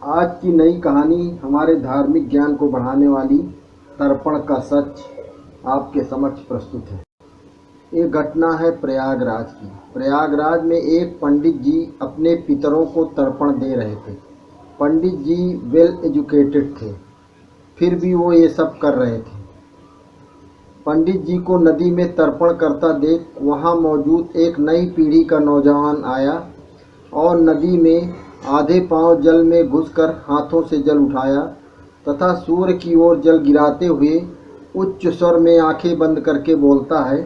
आज की नई कहानी हमारे धार्मिक ज्ञान को बढ़ाने वाली तर्पण का सच आपके समक्ष प्रस्तुत है। ये घटना है प्रयागराज की। प्रयागराज में एक पंडित जी अपने पितरों को तर्पण दे रहे थे। पंडित जी वेल एजुकेटेड थे, फिर भी वो ये सब कर रहे थे। पंडित जी को नदी में तर्पण करता देख वहाँ मौजूद एक नई पीढ़ी का नौजवान आया और नदी में आधे पांव जल में घुसकर हाथों से जल उठाया तथा सूर्य की ओर जल गिराते हुए उच्च स्वर में आंखें बंद करके बोलता है,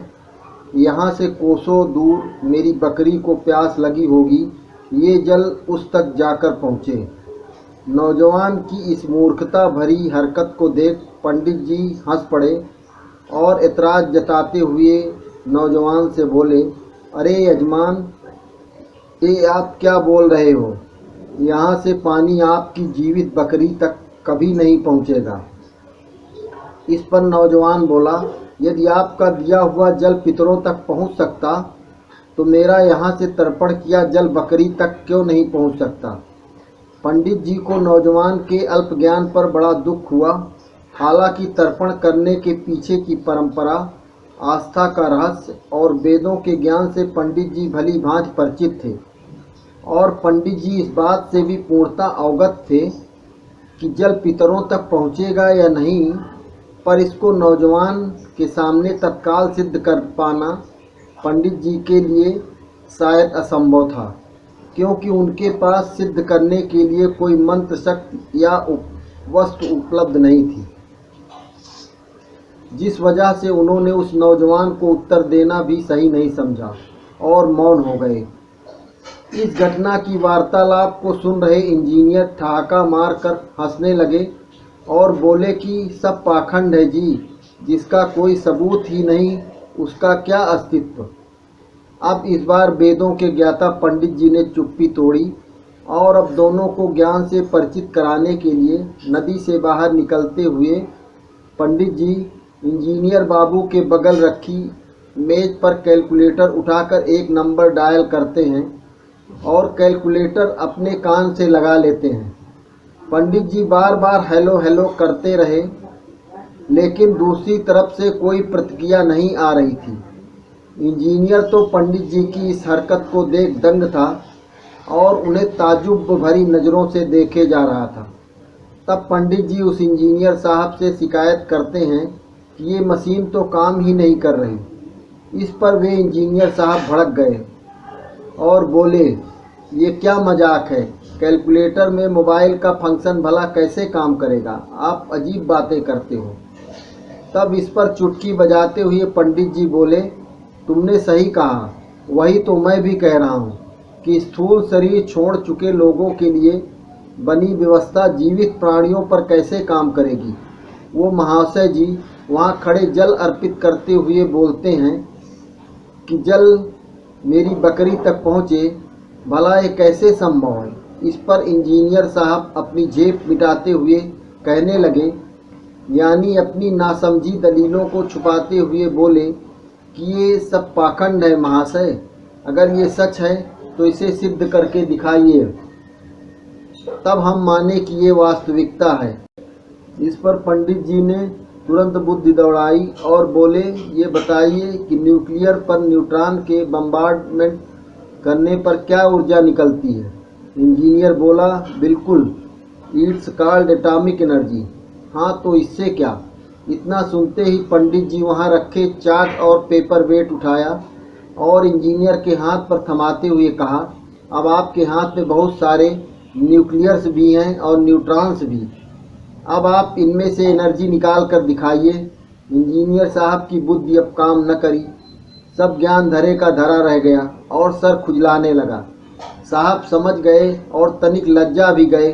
यहाँ से कोसों दूर मेरी बकरी को प्यास लगी होगी, ये जल उस तक जाकर पहुँचे। नौजवान की इस मूर्खता भरी हरकत को देख पंडित जी हंस पड़े और एतराज़ जताते हुए नौजवान से बोले, अरे यजमान, ये आप क्या बोल रहे हो? यहाँ से पानी आपकी जीवित बकरी तक कभी नहीं पहुँचेगा। इस पर नौजवान बोला, यदि आपका दिया हुआ जल पितरों तक पहुँच सकता तो मेरा यहाँ से तर्पण किया जल बकरी तक क्यों नहीं पहुँच सकता। पंडित जी को नौजवान के अल्प ज्ञान पर बड़ा दुख हुआ। हालांकि तर्पण करने के पीछे की परंपरा, आस्था का रहस्य और वेदों के ज्ञान से पंडित जी भली भांति परिचित थे और पंडित जी इस बात से भी पूर्णतः अवगत थे कि जल पितरों तक पहुँचेगा या नहीं, पर इसको नौजवान के सामने तत्काल सिद्ध कर पाना पंडित जी के लिए शायद असंभव था, क्योंकि उनके पास सिद्ध करने के लिए कोई मंत्र शक्ति या वस्तु उपलब्ध नहीं थी, जिस वजह से उन्होंने उस नौजवान को उत्तर देना भी सही नहीं समझा और मौन हो गए। इस घटना की वार्तालाप को सुन रहे इंजीनियर ठहाका मारकर हंसने लगे और बोले कि सब पाखंड है जी, जिसका कोई सबूत ही नहीं उसका क्या अस्तित्व। अब इस बार वेदों के ज्ञाता पंडित जी ने चुप्पी तोड़ी और अब दोनों को ज्ञान से परिचित कराने के लिए नदी से बाहर निकलते हुए पंडित जी इंजीनियर बाबू के बगल रखी मेज पर कैलकुलेटर उठाकर एक नंबर डायल करते हैं और कैलकुलेटर अपने कान से लगा लेते हैं। पंडित जी बार बार हेलो हेलो करते रहे, लेकिन दूसरी तरफ से कोई प्रतिक्रिया नहीं आ रही थी। इंजीनियर तो पंडित जी की इस हरकत को देख दंग था और उन्हें ताज्जुब भरी नज़रों से देखे जा रहा था। तब पंडित जी उस इंजीनियर साहब से शिकायत करते हैं कि ये मशीन तो काम ही नहीं कर रही। इस पर वे इंजीनियर साहब भड़क गए और बोले, ये क्या मजाक है? कैलकुलेटर में मोबाइल का फंक्शन भला कैसे काम करेगा? आप अजीब बातें करते हो। तब इस पर चुटकी बजाते हुए पंडित जी बोले, तुमने सही कहा, वही तो मैं भी कह रहा हूँ कि स्थूल शरीर छोड़ चुके लोगों के लिए बनी व्यवस्था जीवित प्राणियों पर कैसे काम करेगी। वो महाशय जी वहाँ खड़े जल अर्पित करते हुए बोलते हैं कि जल मेरी बकरी तक पहुँचे, भला ये कैसे संभव है। इस पर इंजीनियर साहब अपनी जेब मिटाते हुए कहने लगे, यानी अपनी नासमझी दलीलों को छुपाते हुए बोले कि ये सब पाखंड है महाशय। अगर ये सच है तो इसे सिद्ध करके दिखाइए, तब हम माने कि ये वास्तविकता है। इस पर पंडित जी ने तुरंत बुद्धि दौड़ाई और बोले, ये बताइए कि न्यूक्लियर पर न्यूट्रॉन के बम्बार्डमेंट करने पर क्या ऊर्जा निकलती है। इंजीनियर बोला, बिल्कुल, इट्स कॉल्ड एटॉमिक एनर्जी। हाँ तो इससे क्या। इतना सुनते ही पंडित जी वहाँ रखे चाक और पेपर वेट उठाया और इंजीनियर के हाथ पर थमाते हुए कहा, अब आपके हाथ में बहुत सारे न्यूक्लियर्स भी हैं और न्यूट्रॉन्स भी। अब आप इनमें से एनर्जी निकाल कर दिखाइए। इंजीनियर साहब की बुद्धि अब काम न करी। सब ज्ञान धरे का धरा रह गया और सर खुजलाने लगा। साहब समझ गए और तनिक लज्जा भी गए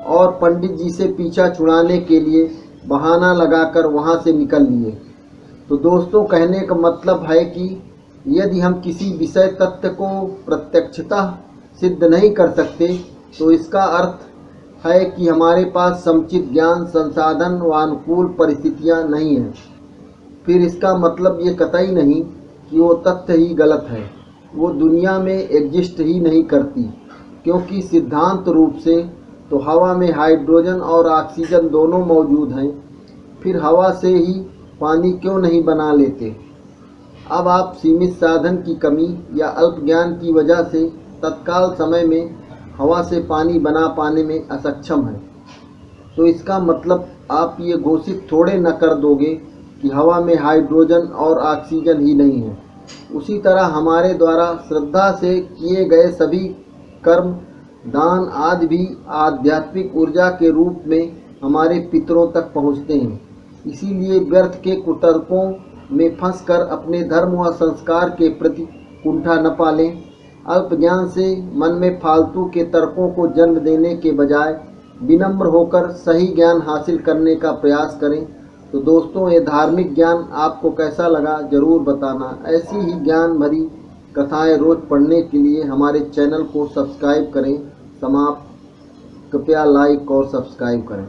और पंडित जी से पीछा छुड़ाने के लिए बहाना लगाकर वहाँ से निकल लिए। तो दोस्तों, कहने का मतलब है कि यदि हम किसी विषय तथ्य को प्रत्यक्षतः सिद्ध नहीं कर सकते तो इसका अर्थ है कि हमारे पास समुचित ज्ञान, संसाधन व अनुकूल परिस्थितियाँ नहीं हैं। फिर इसका मतलब ये कतई नहीं कि वो तथ्य ही गलत है, वो दुनिया में एग्जिस्ट ही नहीं करती, क्योंकि सिद्धांत रूप से तो हवा में हाइड्रोजन और ऑक्सीजन दोनों मौजूद हैं, फिर हवा से ही पानी क्यों नहीं बना लेते। अब आप सीमित साधन की कमी या अल्प ज्ञान की वजह से तत्काल समय में हवा से पानी बना पाने में असक्षम हैं, तो इसका मतलब आप ये घोषित थोड़े न कर दोगे कि हवा में हाइड्रोजन और ऑक्सीजन ही नहीं है। उसी तरह हमारे द्वारा श्रद्धा से किए गए सभी कर्म, दान आदि भी आध्यात्मिक ऊर्जा के रूप में हमारे पितरों तक पहुँचते हैं। इसीलिए व्यर्थ के कुतर्कों में फंसकर अपने धर्म व संस्कार के प्रति कुंठा न पालें। अल्प ज्ञान से मन में फालतू के तर्कों को जन्म देने के बजाय विनम्र होकर सही ज्ञान हासिल करने का प्रयास करें। तो दोस्तों, ये धार्मिक ज्ञान आपको कैसा लगा ज़रूर बताना। ऐसी ही ज्ञान भरी कथाएं रोज़ पढ़ने के लिए हमारे चैनल को सब्सक्राइब करें। समाप्त। कृपया लाइक और सब्सक्राइब करें।